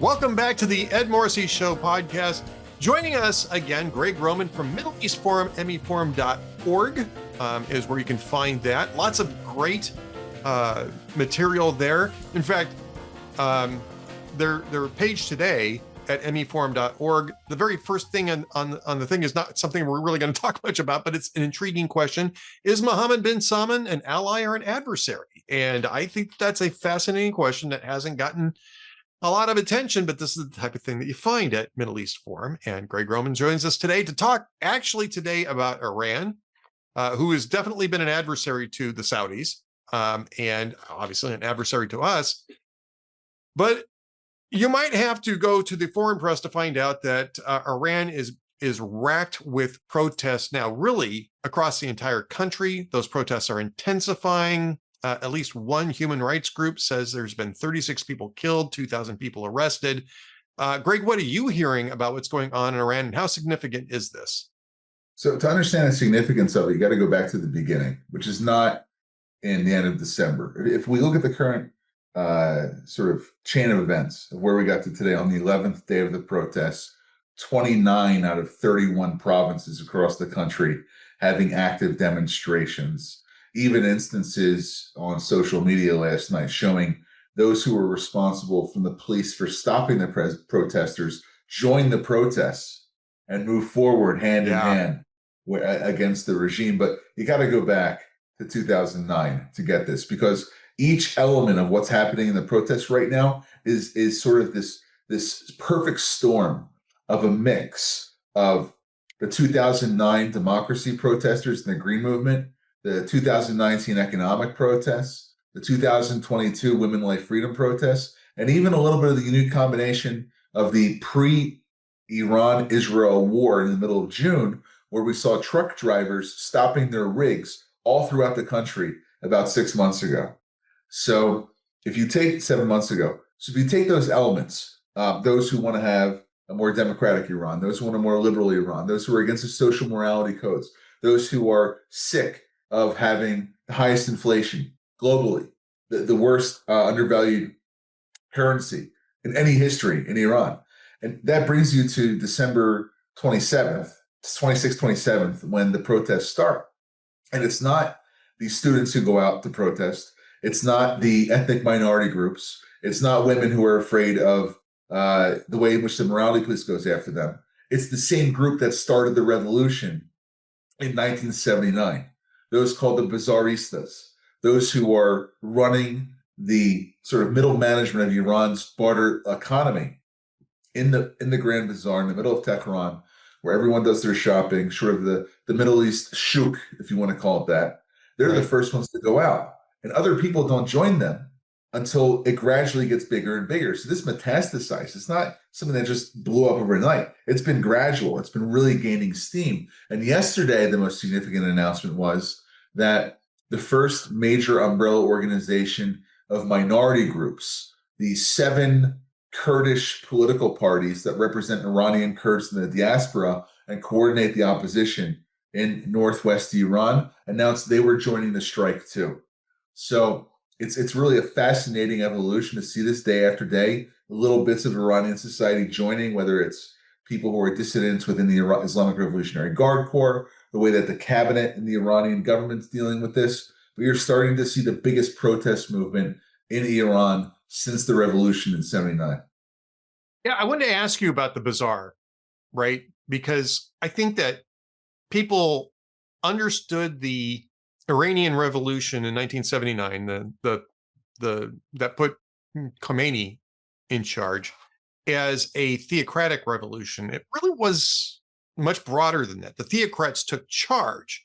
Welcome back to the Ed Morrissey Show podcast. Joining us again, Greg Roman from Middle East Forum, meforum.org is where you can find that. Lots of great material there. In fact, their page today at meforum.org, the very first thing on the thing is not something we're really going to talk much about, but it's an intriguing question. Is Mohammed bin Salman an ally or an adversary? And I think that's a fascinating question that hasn't gotten a lot of attention, but this is the type of thing that you find at Middle East Forum. And Greg Roman joins us today to talk today about Iran, who has definitely been an adversary to the Saudis, and obviously an adversary to us. But you might have to go to the foreign press to find out that Iran is racked with protests now, really across the entire country. Those protests are intensifying. At least one human rights group says there's been 36 people killed, 2,000 people arrested. Greg, what are you hearing about what's going on in Iran, and how significant is this? So to understand the significance of it, you got to go back to the beginning, which is not in the end of December. If we look at the current sort of chain of events of where we got to today on the 11th day of the protests, 29 out of 31 provinces across the country having active demonstrations. Even instances on social media last night showing those who were responsible from the police for stopping the protesters join the protests and move forward hand in hand against the regime. But you got to go back to 2009 to get this, because each element of what's happening in the protests right now is sort of this perfect storm of a mix of the 2009 democracy protesters and the Green Movement, the 2019 economic protests, the 2022 Women Life Freedom protests, and even a little bit of the unique combination of the pre-Iran-Israel war in the middle of June, where we saw truck drivers stopping their rigs all throughout the country about 6 months ago. So if you take 7 months ago, so if you take those elements, those who want to have a more democratic Iran, those who want a more liberal Iran, those who are against the social morality codes, those who are sick of having the highest inflation globally, the worst undervalued currency in any history in Iran. And that brings you to December 27th, 26th, 27th, when the protests start. And it's not the students who go out to protest. It's not the ethnic minority groups. It's not women who are afraid of the way in which the morality police goes after them. It's the same group that started the revolution in 1979. Those called the Bazaristas, those who are running the sort of middle management of Iran's barter economy in the Grand Bazaar in the middle of Tehran, where everyone does their shopping, sort of the Middle East shuk, if you want to call it that. They're the first ones to go out, and other people don't join them until it gradually gets bigger and bigger. So this metastasized. It's not something that just blew up overnight. It's been gradual. It's been really gaining steam. And yesterday, the most significant announcement was that the first major umbrella organization of minority groups, the 7 Kurdish political parties that represent Iranian Kurds in the diaspora and coordinate the opposition in northwest Iran, announced they were joining the strike too. So it's really a fascinating evolution to see this day after day, little bits of Iranian society joining, whether it's people who are dissidents within the Islamic Revolutionary Guard Corps, the way that the cabinet and the Iranian government's dealing with this. We are starting to see the biggest protest movement in Iran since the revolution in 79. Yeah, I wanted to ask you about the bazaar, right? Because I think that people understood the Iranian Revolution in 1979, that put Khomeini in charge, as a theocratic revolution. It really was much broader than that. The theocrats took charge,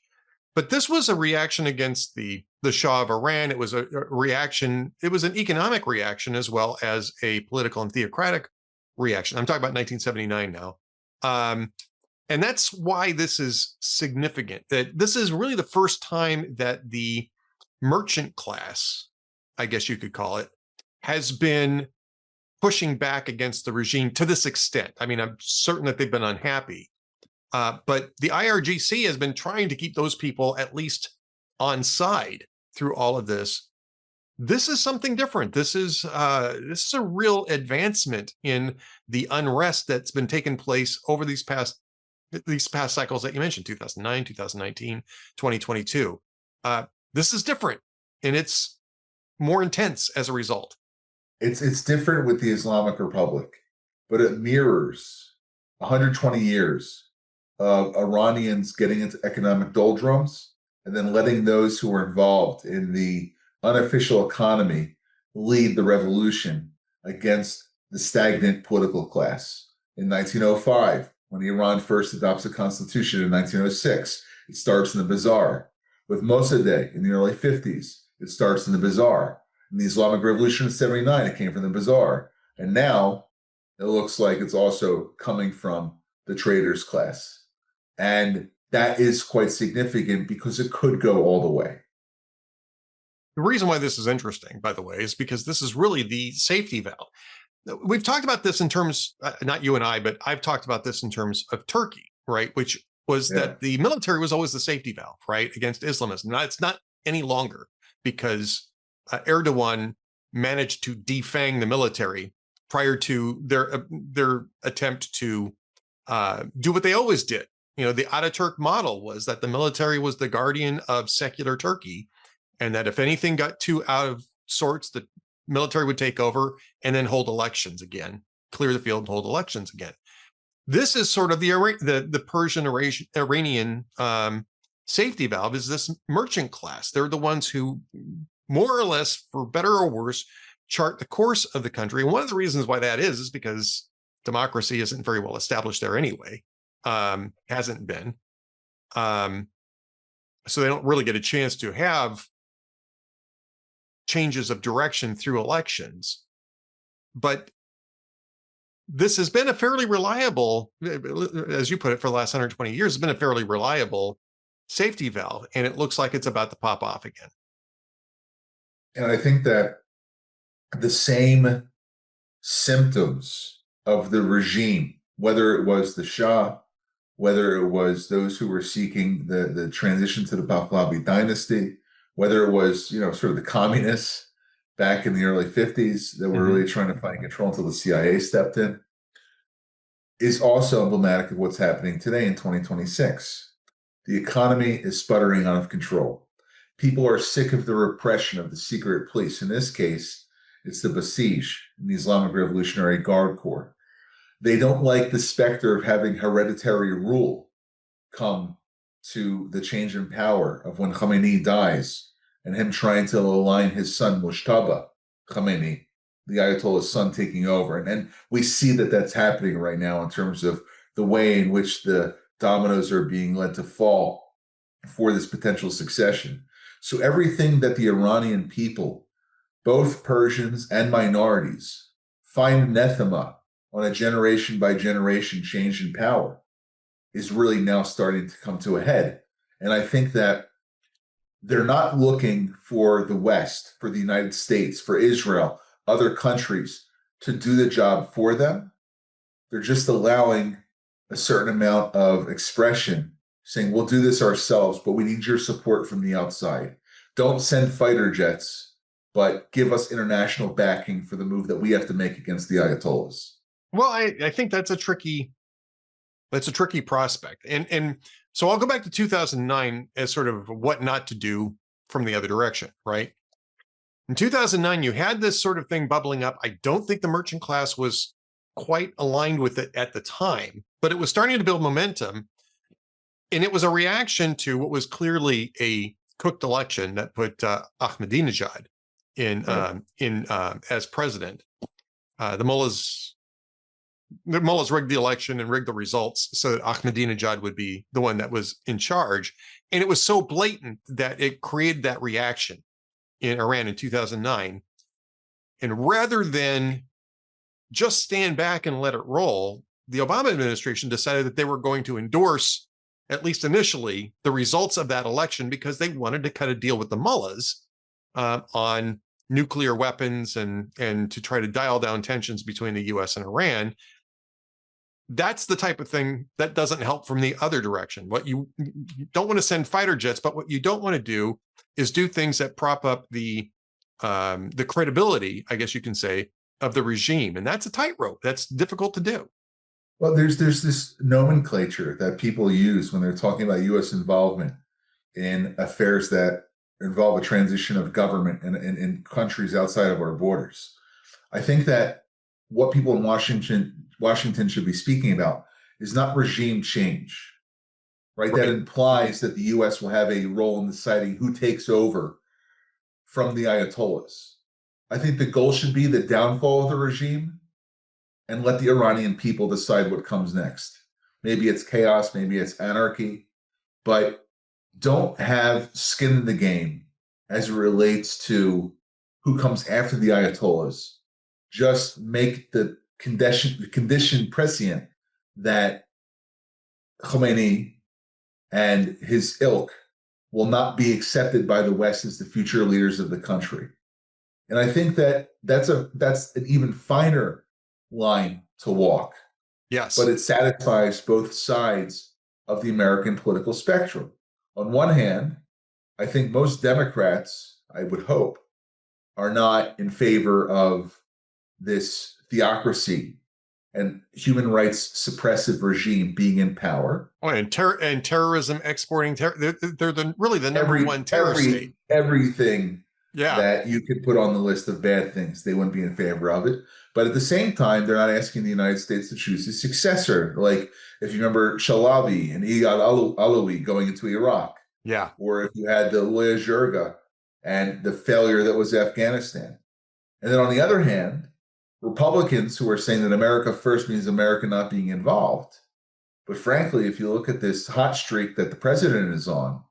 but this was a reaction against the Shah of Iran. It was a reaction. It was an economic reaction as well as a political and theocratic reaction. I'm talking about 1979 now. And that's why this is significant, that this is really the first time that the merchant class, I guess you could call it, has been pushing back against the regime to this extent. I mean, I'm certain that they've been unhappy, but the IRGC has been trying to keep those people at least on side through all of this. this is something different. This is a real advancement in the unrest that's been taking place over these past cycles that you mentioned, 2009, 2019, 2022. This is different, and it's more intense as a result. It's different with the Islamic Republic, but it mirrors 120 years of Iranians getting into economic doldrums and then letting those who were involved in the unofficial economy lead the revolution against the stagnant political class. In 1905, when Iran first adopts a constitution in 1906, it starts in the bazaar. With Mossadegh in the early 50s, it starts in the bazaar. In the Islamic Revolution in 79, it came from the bazaar. And now it looks like it's also coming from the traders class. And that is quite significant because it could go all the way. The reason why this is interesting, by the way, is because this is really the safety valve. We've talked about this in terms, not you and I, but I've talked about this in terms of Turkey, right? Which was that the military was always the safety valve, right, against Islamism. Now, it's not any longer because Erdogan managed to defang the military prior to their attempt to do what they always did. You know, the Ataturk model was that the military was the guardian of secular Turkey, and that if anything got too out of sorts, the military would take over and then hold elections again, clear the field and hold elections again. This is sort of the Persian Iranian safety valve, is this merchant class. They're the ones who, more or less, for better or worse, chart the course of the country. And one of the reasons why that is because democracy isn't very well established there anyway, hasn't been. So they don't really get a chance to have changes of direction through elections. But this has been a fairly reliable, as you put it, for the last 120 years, it's been a fairly reliable safety valve, and it looks like it's about to pop off again. And I think that the same symptoms of the regime, whether it was the Shah, whether it was those who were seeking the transition to the Pahlavi dynasty, whether it was, sort of the communists back in the early 50s that were really trying to find control until the CIA stepped in, is also emblematic of what's happening today in 2026. The economy is sputtering out of control. People are sick of the repression of the secret police. In this case, it's the Basij, the Islamic Revolutionary Guard Corps. They don't like the specter of having hereditary rule come to the change in power of when Khamenei dies and him trying to align his son Mujtaba Khamenei, the Ayatollah's son, taking over. And we see that that's happening right now in terms of the way in which the dominoes are being led to fall for this potential succession. So everything that the Iranian people, both Persians and minorities, find anathema on a generation by generation change in power is really now starting to come to a head. And I think that they're not looking for the West, for the United States, for Israel, other countries to do the job for them. They're just allowing a certain amount of expression, saying, we'll do this ourselves, but we need your support from the outside. Don't send fighter jets, but give us international backing for the move that we have to make against the Ayatollahs. Well, I think that's a tricky prospect. And so I'll go back to 2009 as sort of what not to do from the other direction, right? In 2009, you had this sort of thing bubbling up. I don't think the merchant class was quite aligned with it at the time, but it was starting to build momentum. And it was a reaction to what was clearly a cooked election that put Ahmadinejad in as president. The mullahs rigged the election and rigged the results so that Ahmadinejad would be the one that was in charge. And it was so blatant that it created that reaction in Iran in 2009. And rather than just stand back and let it roll, the Obama administration decided that they were going to endorse, at least initially, the results of that election because they wanted to cut a deal with the mullahs on nuclear weapons and to try to dial down tensions between the US and Iran. That's the type of thing that doesn't help from the other direction. What you don't want to send fighter jets, but what you don't want to do is do things that prop up the the credibility, I guess you can say, of the regime. And that's a tightrope. That's difficult to do. Well, there's this nomenclature that people use when they're talking about U.S. involvement in affairs that involve a transition of government in countries outside of our borders. I think that what people in Washington should be speaking about is not regime change, right? That implies that the U.S. will have a role in deciding who takes over from the Ayatollahs. I think the goal should be the downfall of the regime and let the Iranian people decide what comes next. Maybe it's chaos, maybe it's anarchy, but don't have skin in the game as it relates to who comes after the Ayatollahs. Just make the condition prescient that Khomeini and his ilk will not be accepted by the West as the future leaders of the country. And I think that that's an even finer line to walk. Yes. But it satisfies both sides of the American political spectrum. On one hand, I think most Democrats, I would hope, are not in favor of this theocracy and human rights suppressive regime being in power. Oh, and terrorism, exporting terror. They're really the number one terror state. Everything that you could put on the list of bad things, they wouldn't be in favor of it. But at the same time, they're not asking the United States to choose a successor. Like if you remember Shalabi and Iyad Alawi going into Iraq. Yeah. Or if you had the Loya Jirga and the failure that was Afghanistan. And then on the other hand, Republicans who are saying that America first means America not being involved. But frankly, if you look at this hot streak that the president is on,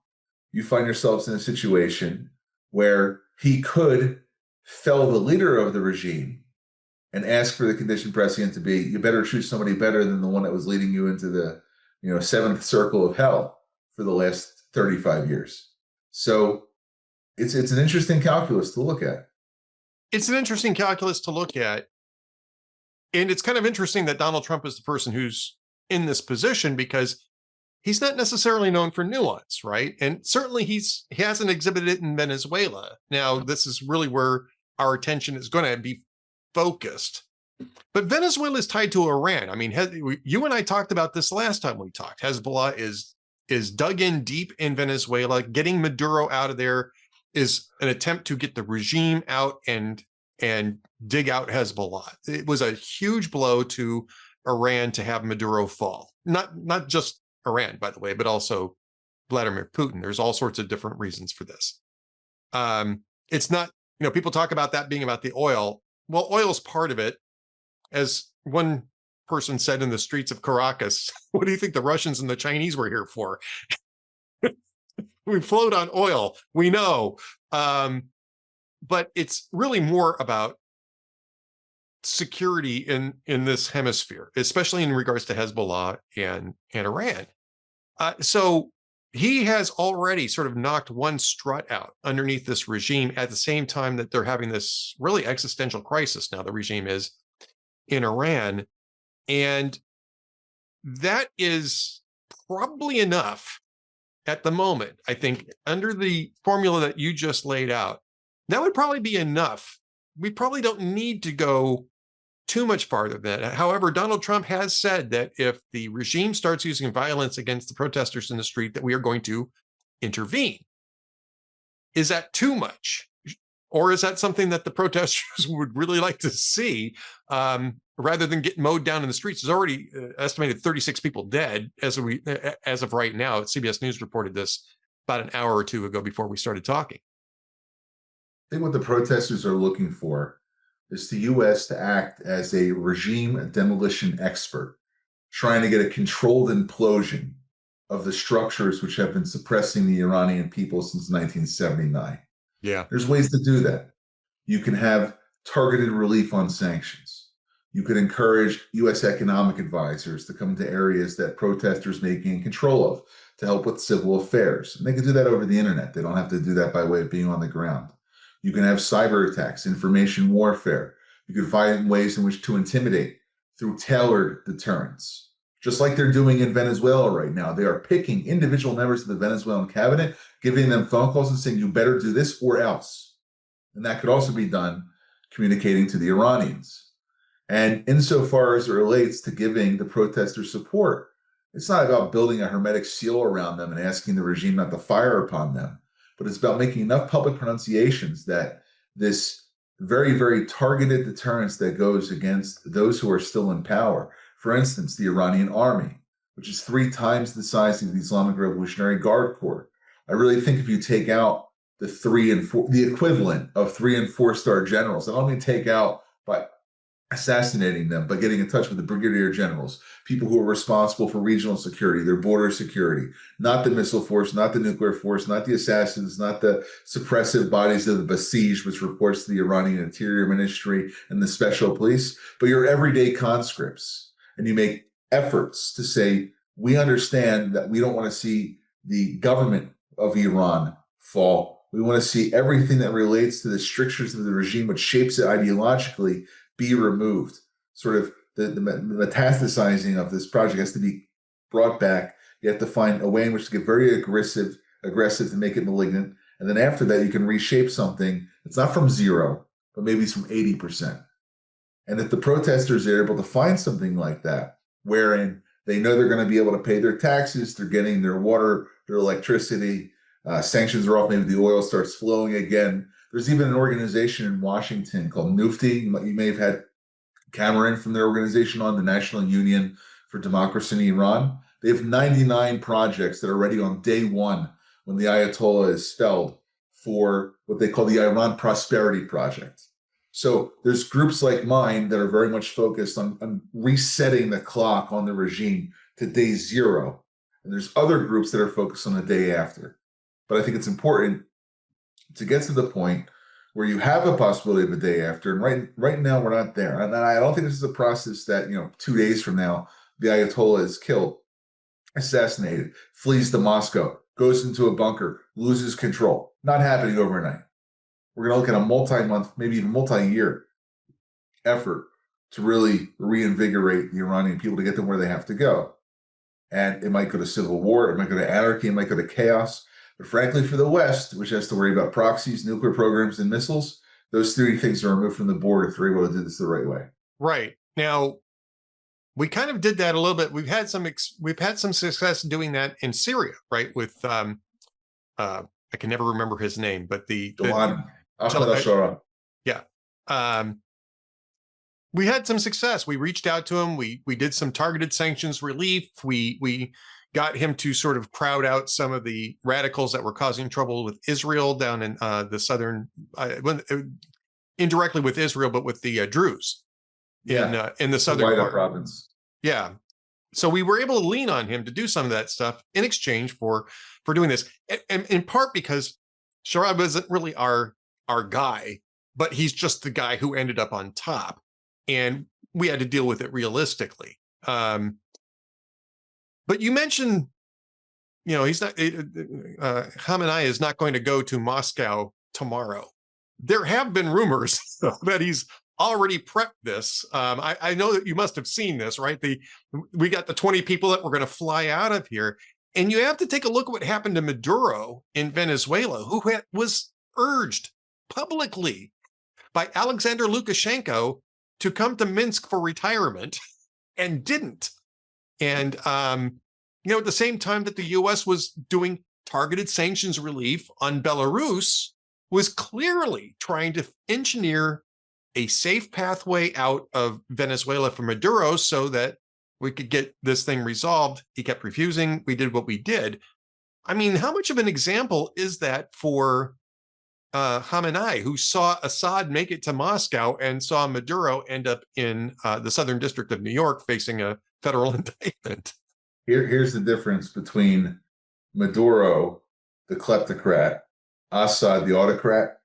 you find yourselves in a situation where he could fell the leader of the regime and ask for the condition prescient to be, you better choose somebody better than the one that was leading you into the seventh circle of hell for the last 35 years. So it's an interesting calculus to look at. It's an interesting calculus to look at. And it's kind of interesting that Donald Trump is the person who's in this position because he's not necessarily known for nuance, right? And certainly he hasn't exhibited it in Venezuela. Now, this is really where our attention is going to be focused. But Venezuela is tied to Iran. I mean, you and I talked about this last time we talked. Hezbollah is dug in deep in Venezuela. Getting Maduro out of there is an attempt to get the regime out and dig out Hezbollah. It was a huge blow to Iran to have Maduro fall. Not just Iran, by the way, but also Vladimir Putin. There's all sorts of different reasons for this. It's not, people talk about that being about the oil. Well, oil is part of it. As one person said in the streets of Caracas, what do you think the Russians and the Chinese were here for? We float on oil, we know. But it's really more about security in this hemisphere, especially in regards to Hezbollah and Iran. So he has already sort of knocked one strut out underneath this regime at the same time that they're having this really existential crisis now, the regime is in Iran. And that is probably enough at the moment, I think, under the formula that you just laid out. That would probably be enough. We probably don't need to go too much farther than that. However, Donald Trump has said that if the regime starts using violence against the protesters in the street, that we are going to intervene. Is that too much? Or is that something that the protesters would really like to see rather than get mowed down in the streets? There's already estimated 36 people dead as of right now. CBS News reported this about an hour or two ago before we started talking. I think what the protesters are looking for is the U.S. to act as a regime demolition expert, trying to get a controlled implosion of the structures which have been suppressing the Iranian people since 1979. Yeah. There's ways to do that. You can have targeted relief on sanctions. You could encourage U.S. economic advisors to come to areas that protesters may gain control of to help with civil affairs. And they can do that over the internet. They don't have to do that by way of being on the ground. You can have cyber attacks, information warfare. You can find ways in which to intimidate through tailored deterrence. Just like they're doing in Venezuela right now. They are picking individual members of the Venezuelan cabinet, giving them phone calls and saying, you better do this or else. And that could also be done communicating to the Iranians. And insofar as it relates to giving the protesters support, it's not about building a hermetic seal around them and asking the regime not to fire upon them, but it's about making enough public pronunciations that this very, very targeted deterrence that goes against those who are still in power. For instance, the Iranian army, which is 3 times the size of the Islamic Revolutionary Guard Corps. I really think if you take out the equivalent of 3 and 4-star generals, I don't mean take out by assassinating them, but getting in touch with the brigadier generals, people who are responsible for regional security, their border security, not the missile force, not the nuclear force, not the assassins, not the suppressive bodies of the Basij, which reports to the Iranian Interior Ministry and the special police, but your everyday conscripts. And you make efforts to say, we understand that we don't want to see the government of Iran fall. We want to see everything that relates to the strictures of the regime, which shapes it ideologically, be removed. Sort of the metastasizing of this project has to be brought back. You have to find a way in which to get very aggressive to make it malignant. And then after that, you can reshape something. It's not from 0, but maybe it's from 80%. And if the protesters are able to find something like that, wherein they know they're going to be able to pay their taxes, they're getting their water, their electricity, sanctions are off, maybe the oil starts flowing again. There's even an organization in Washington called NUFTI. You may have had Cameron from their organization on, the National Union for Democracy in Iran. They have 99 projects that are ready on day 1 when the Ayatollah is felled for what they call the Iran Prosperity Project. So there's groups like mine that are very much focused on resetting the clock on the regime to day 0. And there's other groups that are focused on the day after. But I think it's important to get to the point where you have a possibility of a day after. And right now, we're not there. And I don't think this is a process that, 2 days from now, the Ayatollah is killed, assassinated, flees to Moscow, goes into a bunker, loses control. Not happening overnight. We're going to look at a multi-month, maybe even multi-year effort to really reinvigorate the Iranian people to get them where they have to go. And it might go to civil war, it might go to anarchy, it might go to chaos. But frankly, for the West, which has to worry about proxies, nuclear programs, and missiles, those 3 things are removed from the board if they're able to do this the right way. Right. Now, we kind of did that a little bit. We've had some success doing that in Syria, right? With I can never remember his name, but Ahmad al-Shara. Yeah. We had some success. We reached out to him. We did some targeted sanctions relief. We got him to sort of crowd out some of the radicals that were causing trouble with Israel down in the southern, indirectly with Israel, but with the Druze in the southern part. Province. Yeah. So we were able to lean on him to do some of that stuff in exchange for doing this, and in part because Sharad wasn't really our guy, but he's just the guy who ended up on top, and we had to deal with it realistically. But you mentioned, he's not, Khamenei is not going to go to Moscow tomorrow. There have been rumors that he's already prepped this. I know that you must have seen this, right? We got the 20 people that were going to fly out of here. And you have to take a look at what happened to Maduro in Venezuela, who was urged publicly by Alexander Lukashenko to come to Minsk for retirement and didn't. And, at the same time that the U.S. was doing targeted sanctions relief on Belarus, was clearly trying to engineer a safe pathway out of Venezuela for Maduro so that we could get this thing resolved. He kept refusing. We did what we did. I mean, how much of an example is that for Khamenei, who saw Assad make it to Moscow and saw Maduro end up in the Southern District of New York facing a federal indictment? Here's the difference between Maduro, the kleptocrat, Assad, the autocrat,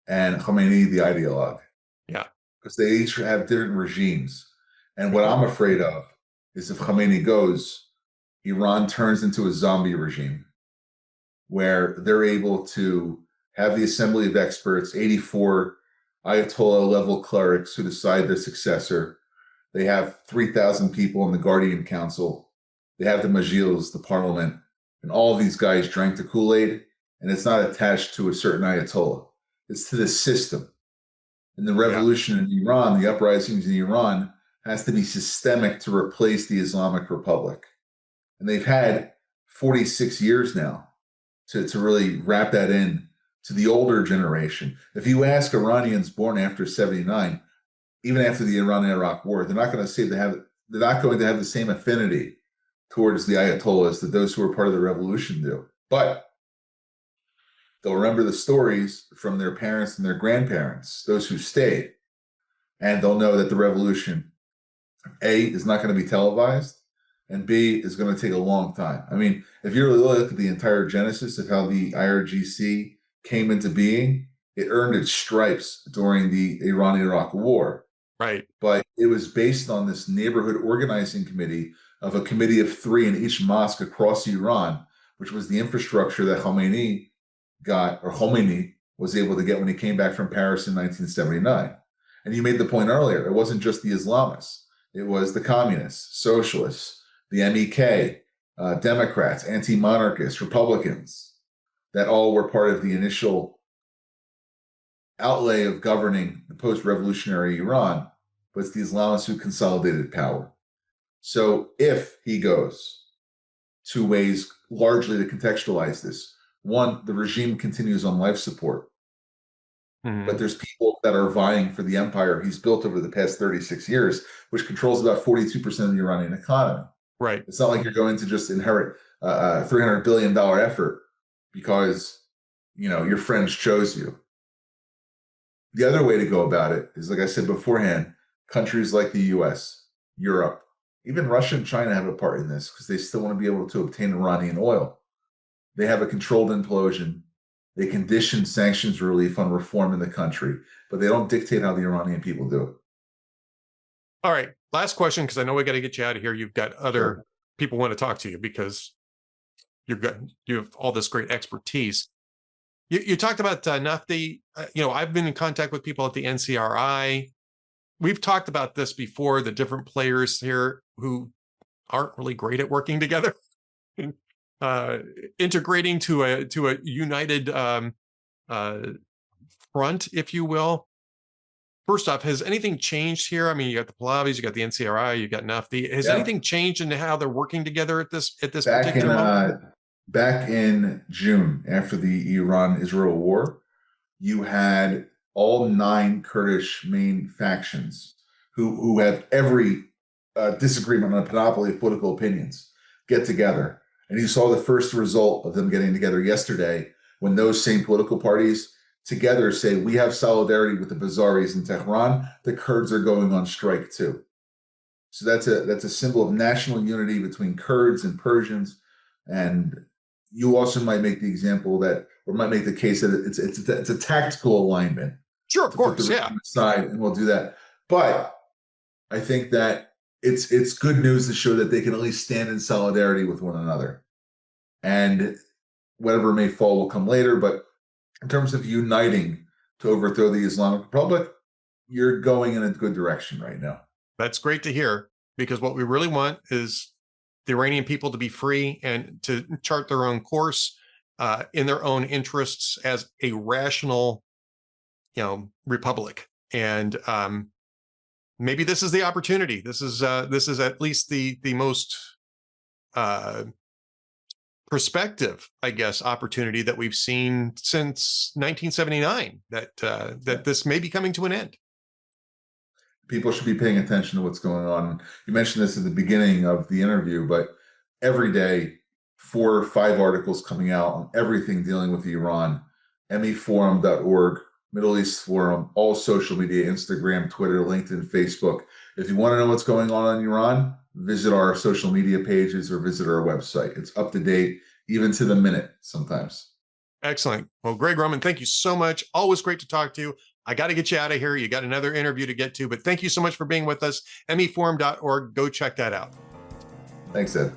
and Khamenei, the ideologue. Yeah. Because they each have different regimes. And what I'm afraid of is if Khamenei goes, Iran turns into a zombie regime where they're able to have the assembly of experts, 84 Ayatollah-level clerics who decide their successor. They have 3,000 people in the Guardian Council. They have the Majlis, the parliament, and all of these guys drank the Kool-Aid, and it's not attached to a certain Ayatollah. It's to the system. And the Yeah. revolution in Iran, the uprisings in Iran, has to be systemic to replace the Islamic Republic. And they've had 46 years now to really wrap that in to the older generation. If you ask Iranians born after 79, even after the Iran-Iraq War, they're not going to say they're not going to have the same affinity towards the Ayatollahs that those who were part of the revolution do. But they'll remember the stories from their parents and their grandparents, those who stayed, and they'll know that the revolution, A, is not going to be televised, and B, is going to take a long time. I mean, if you really look at the entire genesis of how the IRGC came into being, it earned its stripes during the Iran-Iraq War. Right. But it was based on this neighborhood organizing committee of a committee of 3 in each mosque across Iran, which was the infrastructure that Khomeini was able to get when he came back from Paris in 1979. And you made the point earlier, it wasn't just the Islamists. It was the communists, socialists, the MEK, Democrats, anti-monarchists, Republicans, that all were part of the initial outlay of governing the post-revolutionary Iran, but it's the Islamists who consolidated power. So if he goes, 2 ways largely to contextualize this. 1, the regime continues on life support, but there's people that are vying for the empire he's built over the past 36 years, which controls about 42% of the Iranian economy. Right. It's not like you're going to just inherit a $300 billion effort because, your friends chose you. The other way to go about it is, like I said beforehand, countries like the US, Europe, even Russia and China have a part in this because they still want to be able to obtain Iranian oil. They have a controlled implosion. They condition sanctions relief on reform in the country, but they don't dictate how the Iranian people do it. All right. Last question, because I know we got to get you out of here. You've got other people want to talk to you because you have all this great expertise. You talked about Nafti. I've been in contact with people at the NCRI. We've talked about this before, the different players here who aren't really great at working together, integrating to a united front, if you will. First off, has anything changed here? I mean, you got the Pahlavis, you got the NCRI, you got Nafti. Has anything changed in how they're working together at this particular moment? Back in June, after the Iran-Israel war, you had all 9 Kurdish main factions who have every disagreement on a panoply of political opinions get together. And you saw the first result of them getting together yesterday when those same political parties together say, we have solidarity with the Bazaris in Tehran. The Kurds are going on strike too. So that's a symbol of national unity between Kurds and Persians. And you also might make the example that, or might make the case that it's a tactical alignment. Sure, of course, Aside, and we'll do that. But I think that it's good news to show that they can at least stand in solidarity with one another. And whatever may fall will come later. But in terms of uniting to overthrow the Islamic Republic, you're going in a good direction right now. That's great to hear, because what we really want is the Iranian people to be free and to chart their own course in their own interests as a rational, republic. And maybe this is the opportunity. This is at least the most perspective, I guess, opportunity that we've seen since 1979, that this may be coming to an end. People should be paying attention to what's going on. You mentioned this at the beginning of the interview, but every day, 4 or 5 articles coming out on everything dealing with Iran. meforum.org, Middle East Forum, all social media, Instagram, Twitter, LinkedIn, Facebook. If you want to know what's going on in Iran, visit our social media pages or visit our website. It's up to date, even to the minute sometimes. Excellent. Well, Greg Roman, thank you so much. Always great to talk to you. I got to get you out of here. You got another interview to get to, but thank you so much for being with us. meforum.org. Go check that out. Thanks, Ed.